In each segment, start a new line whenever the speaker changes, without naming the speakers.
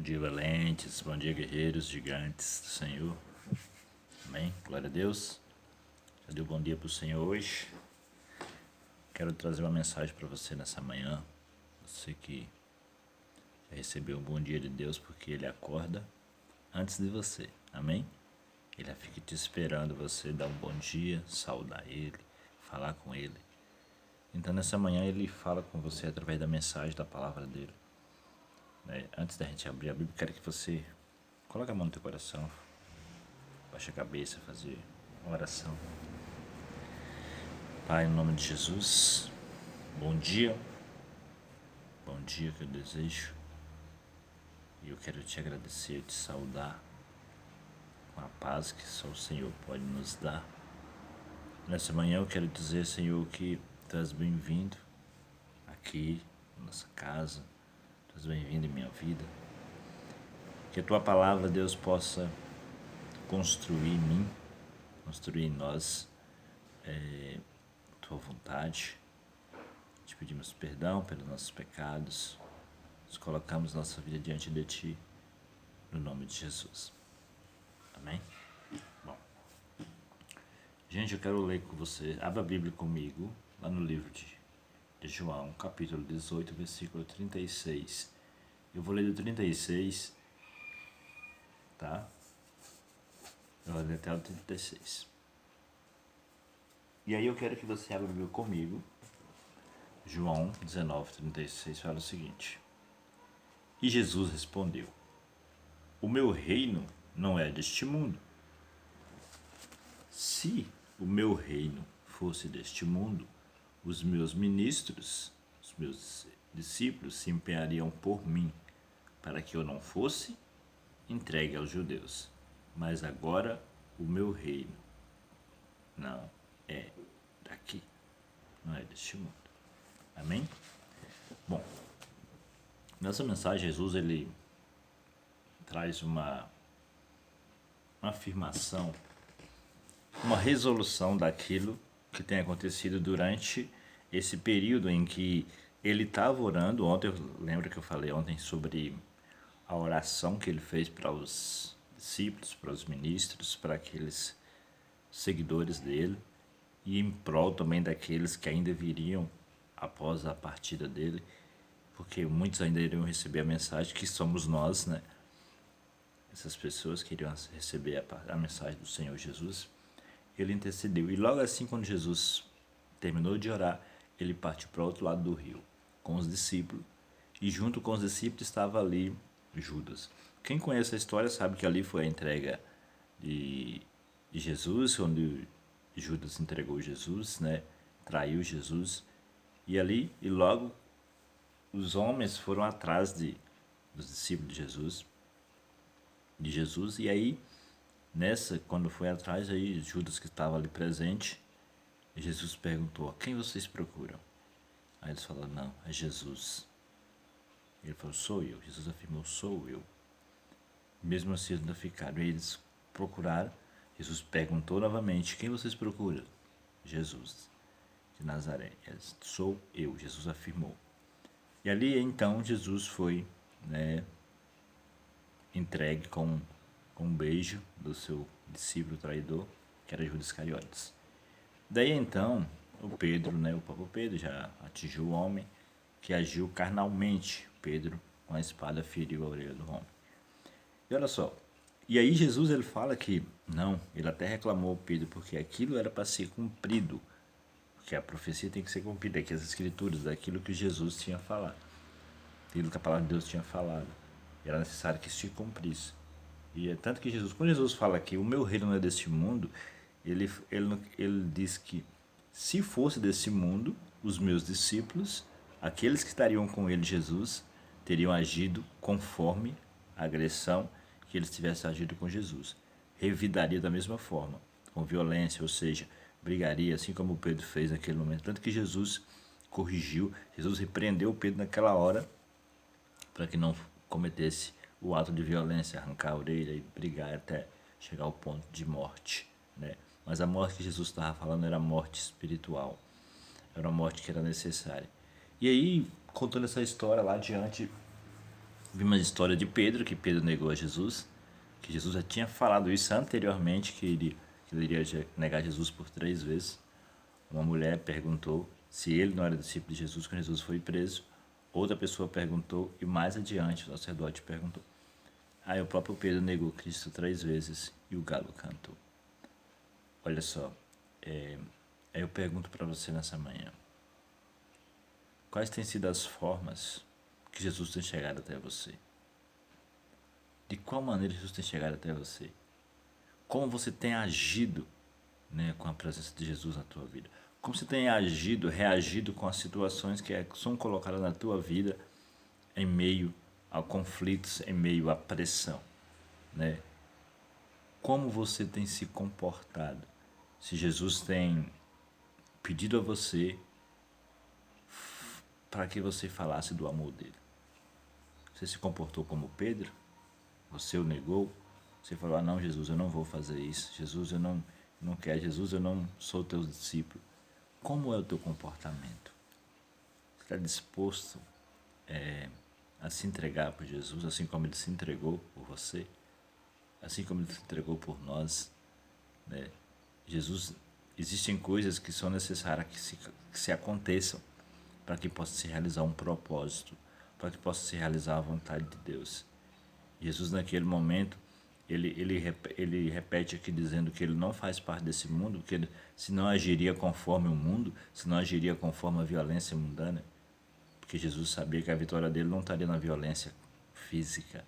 dia, valentes, bom dia, guerreiros, gigantes do Senhor. Amém? Glória a Deus. Já deu bom dia para o Senhor hoje. Quero trazer uma mensagem para você nessa manhã. Você que já recebeu um bom dia de Deus, porque Ele acorda antes de você. Amém? Ele fica te esperando você dar um bom dia, saudar Ele, falar com Ele. Então nessa manhã Ele fala com você através da mensagem da palavra dEle. Antes da gente abrir a Bíblia, quero que você coloque a mão no teu coração, baixe a cabeça, fazer uma oração. Pai, em nome de Jesus, bom dia que eu desejo, e eu quero te agradecer, te saudar com a paz que só o Senhor pode nos dar. Nessa manhã eu quero dizer, Senhor, que tu és bem-vindo aqui na nossa casa, tu és bem-vindo em minha vida. Que a tua palavra, Deus, possa construir em mim, construir em nós tua vontade. Te pedimos perdão pelos nossos pecados, nos colocamos nossa vida diante de ti, no nome de Jesus. Amém? Bom, gente, eu quero ler com você, abra a Bíblia comigo, lá no livro de João, capítulo 18, versículo 36. Eu vou ler do 36, tá? Eu vou ler até o 36. E aí eu quero que você abra a Bíblia comigo. João 19, 36 fala o seguinte: E Jesus respondeu: O meu reino não é deste mundo. Se o meu reino fosse deste mundo, os meus ministros, os meus discípulos se empenhariam por mim, para que eu não fosse entregue aos judeus. Mas agora o meu reino não é daqui, não é deste mundo. Amém? Bom, nessa mensagem Jesus ele traz uma afirmação, uma resolução daquilo que tem acontecido durante esse período em que ele estava orando. Ontem, lembra que eu falei ontem sobre a oração que ele fez para os discípulos, para os ministros, para aqueles seguidores dele, e em prol também daqueles que ainda viriam após a partida dele, porque muitos ainda iriam receber a mensagem, que somos nós, né? Essas pessoas que iriam receber a mensagem do Senhor Jesus. Ele intercedeu, e logo assim, quando Jesus terminou de orar, ele partiu para o outro lado do rio com os discípulos, e junto com os discípulos estava ali Judas. Quem conhece a história sabe que ali foi a entrega de Jesus, onde Judas entregou Jesus, né? Traiu Jesus. E logo os homens foram atrás dos discípulos de Jesus, e aí quando foi atrás, aí Judas, que estava ali presente, Jesus perguntou: a quem vocês procuram? Aí eles falaram: não, é Jesus. Ele falou: sou eu. Jesus afirmou: sou eu. Mesmo assim eles ainda ficaram, e eles procuraram. Jesus perguntou novamente: quem vocês procuram? Jesus de Nazaré. Eles: sou eu. Jesus afirmou. E ali então Jesus foi, né, entregue com um beijo do seu discípulo traidor, que era Judas Iscariotes. Daí então o próprio Pedro já atingiu o homem, que agiu carnalmente. Pedro, com a espada, feriu a orelha do homem. E olha só, e aí Jesus ele fala que não, ele até reclamou Pedro, porque aquilo era para ser cumprido, porque a profecia tem que ser cumprida, aqui as escrituras, daquilo que Jesus tinha falado, aquilo que a palavra de Deus tinha falado, era necessário que se cumprisse. E é tanto que quando Jesus fala que o meu reino não é deste mundo, ele diz que se fosse desse mundo, os meus discípulos, aqueles que estariam com ele, Jesus, teriam agido conforme a agressão que eles tivessem agido com Jesus. Revidaria da mesma forma, com violência, ou seja, brigaria, assim como o Pedro fez naquele momento. Tanto que Jesus corrigiu, Jesus repreendeu Pedro naquela hora, para que não cometesse o ato de violência, arrancar a orelha e brigar até chegar ao ponto de morte, né? Mas a morte que Jesus estava falando era a morte espiritual, era a morte que era necessária. E aí, contando essa história lá adiante, Vimos a história de Pedro, que Pedro negou a Jesus, que Jesus já tinha falado isso anteriormente, que ele iria negar Jesus por 3 vezes. Uma mulher perguntou se ele não era discípulo de Jesus quando Jesus foi preso. Outra pessoa perguntou e mais adiante o sacerdote perguntou. Aí o próprio Pedro negou Cristo 3 vezes e o galo cantou. Olha só, aí eu pergunto para você nessa manhã. Quais têm sido as formas que Jesus tem chegado até você? De qual maneira Jesus tem chegado até você? Como você tem agido, né, com a presença de Jesus na tua vida? Como você tem agido, reagido com as situações que são colocadas na tua vida em meio a conflitos, em meio à pressão, né? Como você tem se comportado? Se Jesus tem pedido a você para que você falasse do amor dele. Você se comportou como Pedro? Você o negou? Você falou, não, Jesus, eu não vou fazer isso. Jesus, eu não quero. Jesus, eu não sou teu discípulo. Como é o teu comportamento? Você está disposto a se entregar por Jesus, assim como ele se entregou por você? Assim como ele se entregou por nós, né? Jesus, existem coisas que são necessárias que se aconteçam para que possa se realizar um propósito, para que possa se realizar a vontade de Deus. Jesus, naquele momento, ele repete aqui dizendo que ele não faz parte desse mundo, que ele se não agiria conforme o mundo, se não agiria conforme a violência mundana, porque Jesus sabia que a vitória dele não estaria na violência física,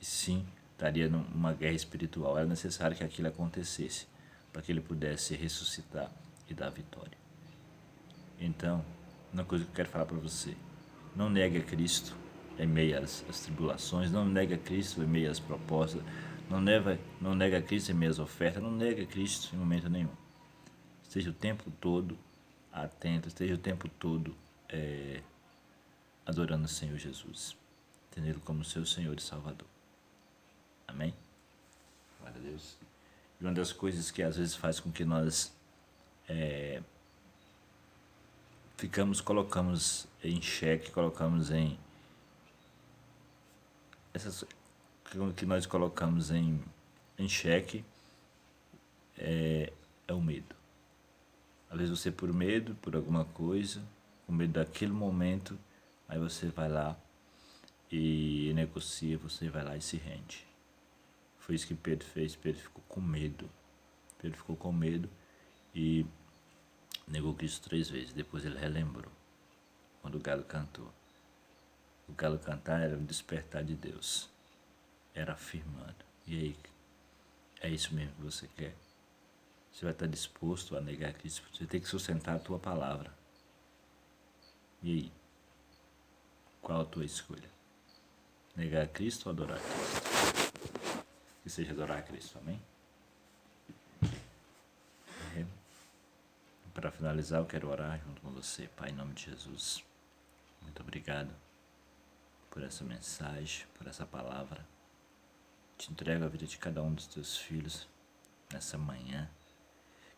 e sim estaria numa guerra espiritual. Era necessário que aquilo acontecesse para que ele pudesse ressuscitar e dar vitória. Então, uma coisa que eu quero falar para você: não negue a Cristo em meio às tribulações, não negue a Cristo em meio às propostas, não negue a Cristo em meio às ofertas, não negue a Cristo em momento nenhum. Esteja o tempo todo atento, esteja o tempo todo adorando o Senhor Jesus, tendo Ele como seu Senhor e Salvador. Amém? Glória a Deus. E uma das coisas que às vezes faz com que nós colocamos em xeque, colocamos em essas que nós colocamos em xeque é o medo. Às vezes você, por medo, por alguma coisa, com medo daquele momento, aí você vai lá e negocia, você vai lá e se rende. Foi isso que Pedro fez. Pedro ficou com medo. Pedro ficou com medo e negou Cristo 3 vezes. Depois ele relembrou, quando o galo cantou. O galo cantar era o despertar de Deus, era afirmando. E aí, é isso mesmo que você quer? Você vai estar disposto a negar Cristo? Você tem que sustentar a tua palavra. E aí, qual a tua escolha? Negar a Cristo ou adorar a Cristo? Que seja adorar a Cristo, amém? Para finalizar, eu quero orar junto com você. Pai, em nome de Jesus, muito obrigado por essa mensagem, por essa palavra. Te entrego a vida de cada um dos teus filhos nessa manhã.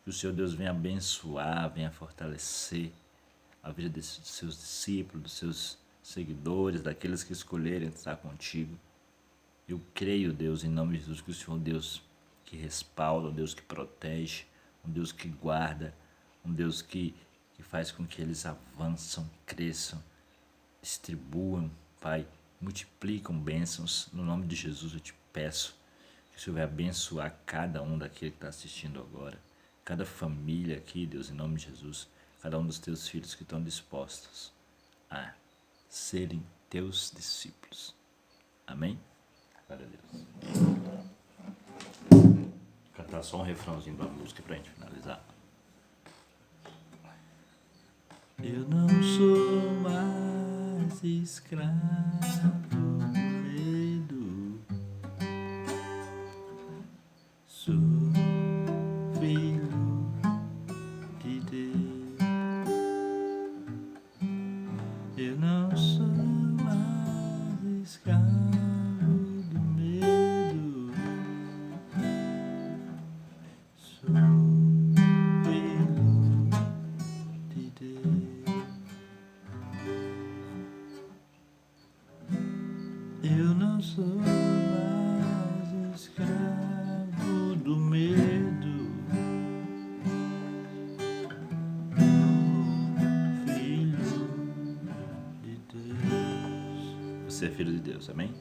Que o Senhor Deus venha abençoar, venha fortalecer a vida dos seus discípulos, dos seus seguidores, daqueles que escolherem estar contigo. Eu creio, Deus, em nome de Jesus, que o Senhor é um Deus que respalda, um Deus que protege, um Deus que guarda, um Deus que faz com que eles avançam, cresçam, distribuam, Pai, multiplicam bênçãos. No nome de Jesus eu te peço que o Senhor vai abençoar cada um daquele que está assistindo agora, cada família aqui, Deus, em nome de Jesus, cada um dos teus filhos que estão dispostos a serem teus discípulos. Amém? Glória a Deus. Cantar só um refrãozinho da música pra gente finalizar. Eu não sou mais escravo do medo, sou filho de Deus. Eu não sou mais escravo do medo, sou filho de Deus. não sou mais escravo do medo. Filho de Deus. Você é filho de Deus, amém?